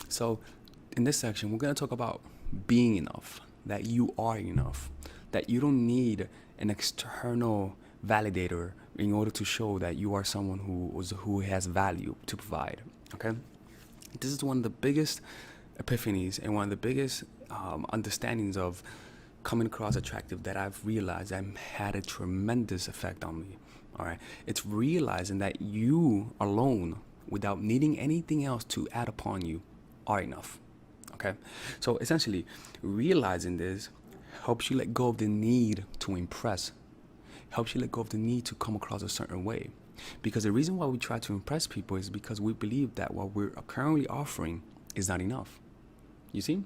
So in this section, we're going to talk about being enough, that you are enough, that you don't need an external validator in order to show that you are someone who has value to provide. Okay, this is one of the biggest epiphanies and one of the biggest understandings of coming across attractive that I've realized that had a tremendous effect on me. All right, it's realizing that you alone, without needing anything else to add upon you, are enough. Okay, so essentially, realizing this helps you let go of the need to impress, helps you let go of the need to come across a certain way. Because the reason why we try to impress people is because we believe that what we're currently offering is not enough. You see?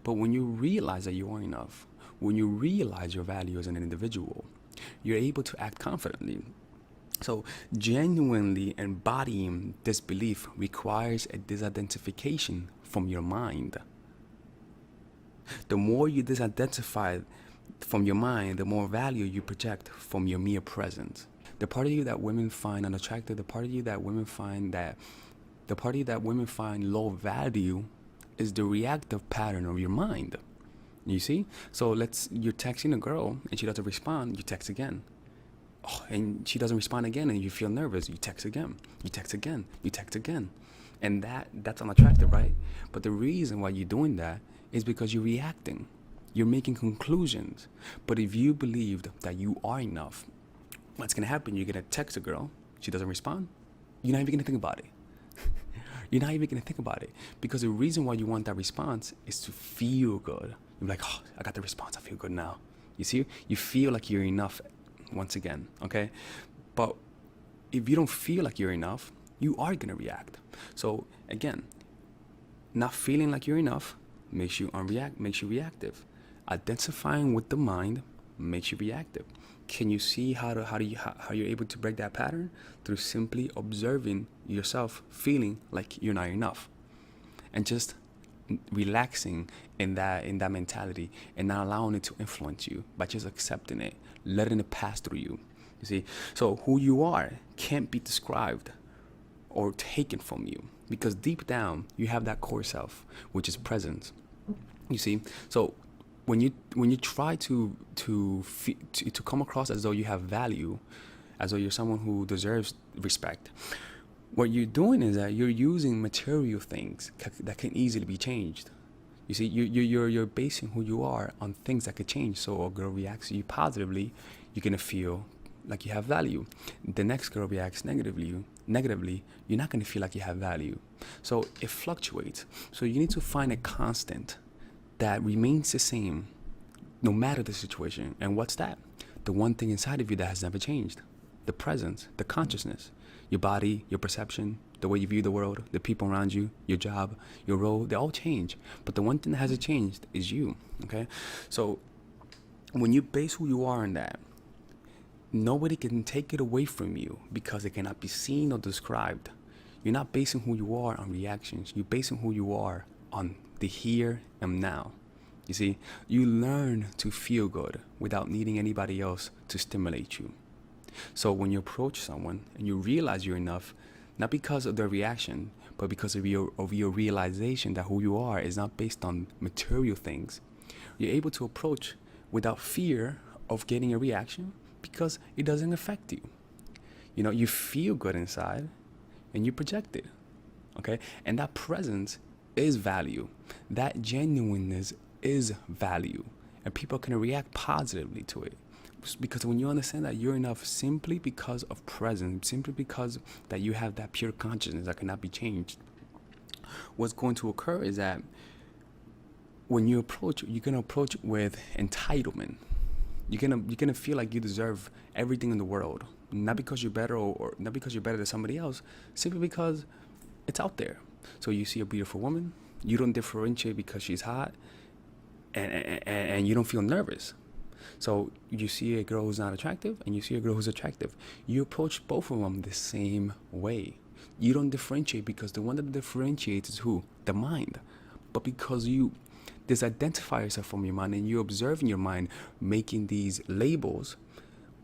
But when you realize that you are enough, when you realize your value as an individual, you're able to act confidently. So genuinely embodying this belief requires a disidentification from your mind. The more you disidentify from your mind, the more value you project from your mere presence. The part of you that women find unattractive, the part of you that women find low value is the reactive pattern of your mind. You see? So you're texting a girl and she doesn't respond, you text again. Oh, and she doesn't respond again and you feel nervous, you text again. You text again. You text again. And that's unattractive, right? But the reason why you're doing that is because you're reacting. You're making conclusions. But if you believed that you are enough, what's going to happen? You're going to text a girl. She doesn't respond. You're not even going to think about it. You're not even going to think about it. Because the reason why you want that response is to feel good. You're like, oh, I got the response. I feel good now. You see? You feel like you're enough once again. Okay? But if you don't feel like you're enough, you are going to react. So again, not feeling like you're enough makes you reactive. Identifying with the mind makes you reactive. Can you see how you're able to break that pattern? Through simply observing yourself feeling like you're not enough, and just relaxing in that mentality and not allowing it to influence you, by just accepting it, letting it pass through you. You see, so who you are can't be described or taken from you, because deep down you have that core self, which is presence. You see, so when you try to come across as though you have value, as though you're someone who deserves respect, what you're doing is that you're using material things that can easily be changed. You see, you're basing who you are on things that could change. So a girl reacts to you positively, you're gonna feel like you have value. The next girl reacts negatively, you're not gonna feel like you have value. So it fluctuates. So you need to find a constant that remains the same no matter the situation. And what's that? The one thing inside of you that has never changed. The presence, the consciousness, your body, your perception, the way you view the world, the people around you, your job, your role, they all change. But the one thing that hasn't changed is you, okay? So when you base who you are on that, nobody can take it away from you because it cannot be seen or described. You're not basing who you are on reactions. You're basing who you are on the here and now. You see, you learn to feel good without needing anybody else to stimulate you. So when you approach someone and you realize you're enough, not because of their reaction, but because of your realization that who you are is not based on material things, you're able to approach without fear of getting a reaction because it doesn't affect you. You know, you feel good inside and you project it, okay? And that presence is value. That genuineness is value. And people can react positively to it. Because when you understand that you're enough simply because of presence, simply because that you have that pure consciousness that cannot be changed, what's going to occur is that when you approach, you're gonna approach with entitlement. You're gonna feel like you deserve everything in the world, not because you're better or not because you're better than somebody else, simply because it's out there. So you see a beautiful woman, you don't differentiate because she's hot, and you don't feel nervous. So you see a girl who's not attractive and you see a girl who's attractive. You approach both of them the same way. You don't differentiate because the one that differentiates is who? The mind. But because you disidentify yourself from your mind and you observe in your mind making these labels,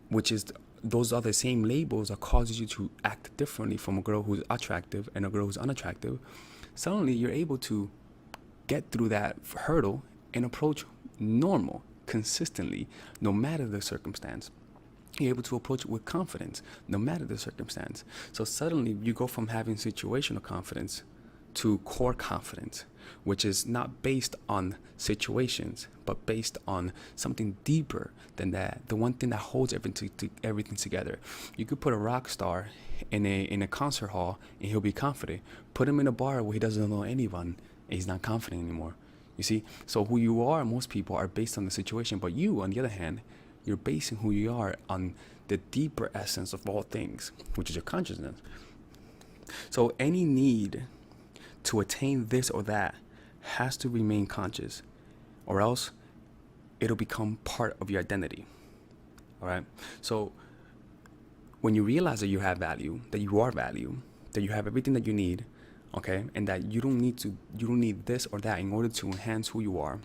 which is those are the same labels that causes you to act differently from a girl who's attractive and a girl who's unattractive, suddenly you're able to get through that hurdle and approach normal consistently, no matter the circumstance. You're able to approach it with confidence, no matter the circumstance. So suddenly you go from having situational confidence to core confidence, which is not based on situations, but based on something deeper than that. The one thing that holds everything together. You could put a rock star in a concert hall and he'll be confident. Put him in a bar where he doesn't know anyone and he's not confident anymore. You see? So who you are, most people, are based on the situation. But you, on the other hand, you're basing who you are on the deeper essence of all things, which is your consciousness. So any need to attain this or that has to remain conscious, or else it'll become part of your identity. All right? So when you realize that you have value, that you are value, that you have everything that you need, okay, and that you don't need this or that in order to enhance who you are,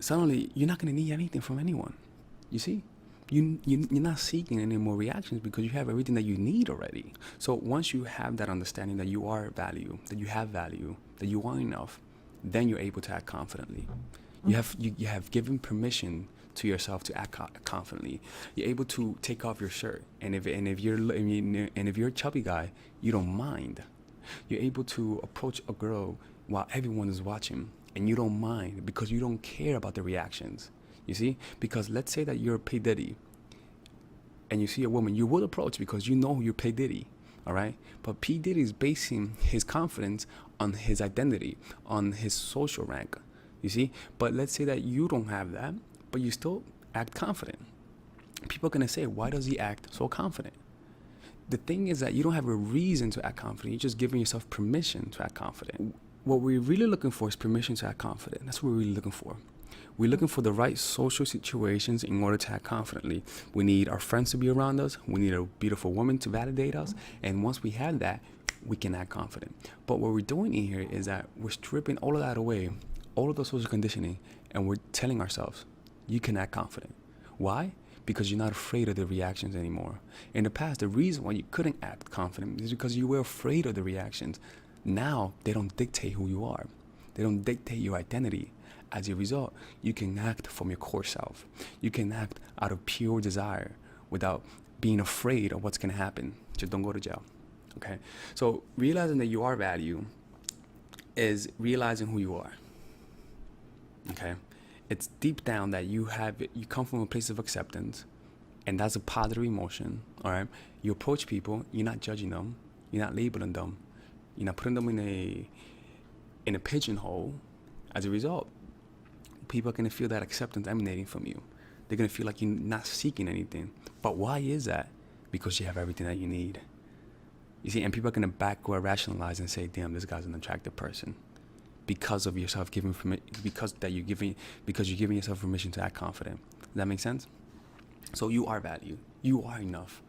suddenly you're not going to need anything from anyone. You see? You're not seeking any more reactions because you have everything that you need already. So once you have that understanding that you are value, that you have value, that you are enough, then you're able to act confidently. You have given permission to yourself to act confidently. You're able to take off your shirt, and if you're a chubby guy, you don't mind. You're able to approach a girl while everyone is watching, and you don't mind because you don't care about the reactions. You see? Because let's say that you're P. Diddy and you see a woman, you will approach because you know you're P. Diddy, all right? But P. Diddy is basing his confidence on his identity, on his social rank, you see? But let's say that you don't have that, but you still act confident. People are going to say, why does he act so confident? The thing is that you don't have a reason to act confident. You're just giving yourself permission to act confident. What we're really looking for is permission to act confident. That's what we're really looking for. We're looking for the right social situations in order to act confidently. We need our friends to be around us. We need a beautiful woman to validate us. And once we have that, we can act confident. But what we're doing in here is that we're stripping all of that away, all of the social conditioning, and we're telling ourselves, you can act confident. Why? Because you're not afraid of the reactions anymore. In the past, the reason why you couldn't act confident is because you were afraid of the reactions. Now, they don't dictate who you are. They don't dictate your identity. As a result, you can act from your core self. You can act out of pure desire without being afraid of what's going to happen. Just don't go to jail. Okay? So realizing that you are value is realizing who you are. Okay? It's deep down that you come from a place of acceptance, and that's a positive emotion. All right? You approach people, you're not judging them, you're not labeling them, you're not putting them in a pigeonhole. As a result, people are going to feel that acceptance emanating from you. They're going to feel like you're not seeking anything. But why is that? Because you have everything that you need. You see, and people are going to backward rationalize and say, damn, this guy's an attractive person. Because of yourself giving because you're giving yourself permission to act confident. Does that make sense? So you are value. You are enough.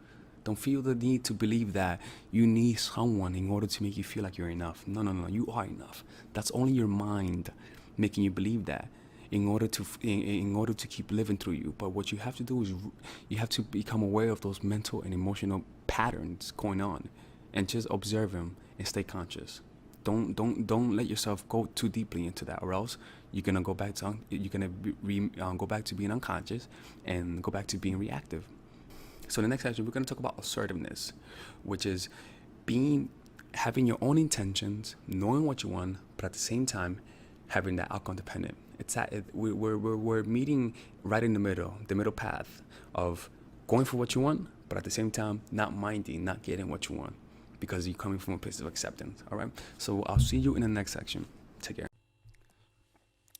Don't feel the need to believe that you need someone in order to make you feel like you're enough. No. You are enough. That's only your mind making you believe that in order to keep living through you. But what you have to do is you have to become aware of those mental and emotional patterns going on, and just observe them and stay conscious. Don't let yourself go too deeply into that, or else you're gonna go back to go back to being unconscious and go back to being reactive. So in the next section, we're gonna talk about assertiveness, which is having your own intentions, knowing what you want, but at the same time having that outcome dependent. We're meeting right in the middle path of going for what you want, but at the same time not getting what you want, because you're coming from a place of acceptance. All right. So I'll see you in the next section. Take care.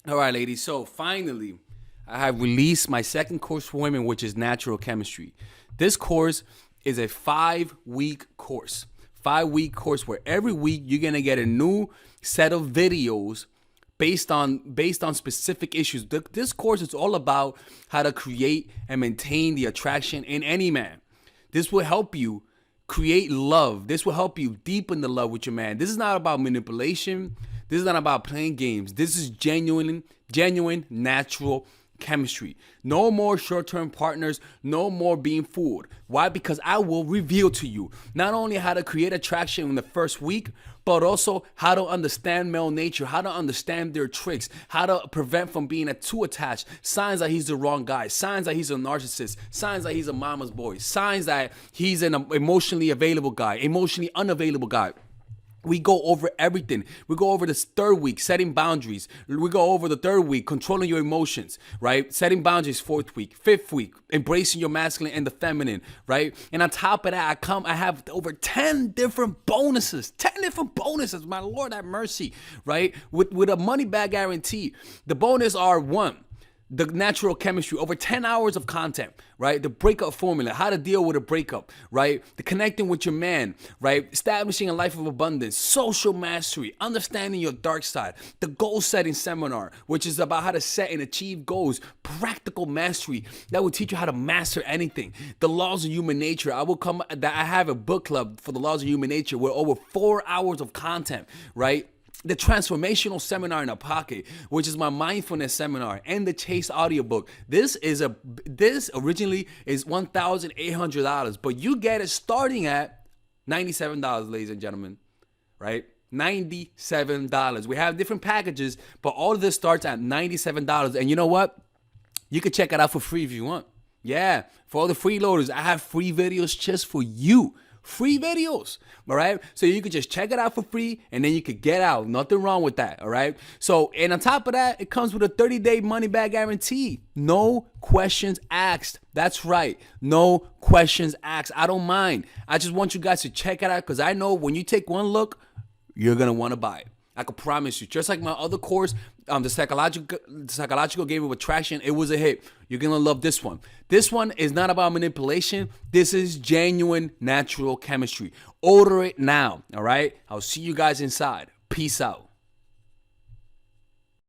All right, ladies. So finally, I have released my second course for women, which is natural chemistry. This course is a 5-week course. 5-week course where every week you're gonna get a new set of videos based on specific issues. This course is all about how to create and maintain the attraction in any man. This will help you create love. This will help you deepen the love with your man. This is not about manipulation. This is not about playing games. This is genuine, natural chemistry. No more short-term partners, no more being fooled. Why? Because I will reveal to you not only how to create attraction in the first week, but also how to understand male nature, how to understand their tricks, how to prevent from being too attached, signs that he's the wrong guy, signs that he's a narcissist, signs that he's a mama's boy, signs that he's an emotionally available guy, emotionally unavailable guy. We go over everything. We go over this third week, setting boundaries. We go over the third week, controlling your emotions, right? Setting boundaries, fourth week, fifth week, embracing your masculine and the feminine, right? And on top of that, I have over 10 different bonuses. 10 different bonuses. My Lord have mercy, right? With a money back guarantee. The bonus are: 1, the natural chemistry, over 10 hours of content, right? The breakup formula, how to deal with a breakup, right? The connecting with your man, right? Establishing a life of abundance, social mastery, understanding your dark side, the goal setting seminar, which is about how to set and achieve goals, practical mastery that will teach you how to master anything, the laws of human nature. I have a book club for the laws of human nature with over 4 hours of content, right? The transformational seminar in a pocket, which is my mindfulness seminar, and the Chase audiobook. This originally is $1,800, but you get it starting at $97, ladies and gentlemen, right? $97. We have different packages, but all of this starts at $97. And you know what? You can check it out for free if you want. Yeah, for all the freeloaders, I have free videos just for you. Free videos, all right? So you could just check it out for free, and then you could get out. Nothing wrong with that, all right? So, and on top of that, it comes with a 30-day money-back guarantee. No questions asked. That's right. No questions asked. I don't mind. I just want you guys to check it out, because I know when you take one look, you're going to want to buy it. I can promise you. Just like my other course, the psychological game of attraction, it was a hit. You're going to love this one. This one is not about manipulation. This is genuine natural chemistry. Order it now, all right? I'll see you guys inside. Peace out.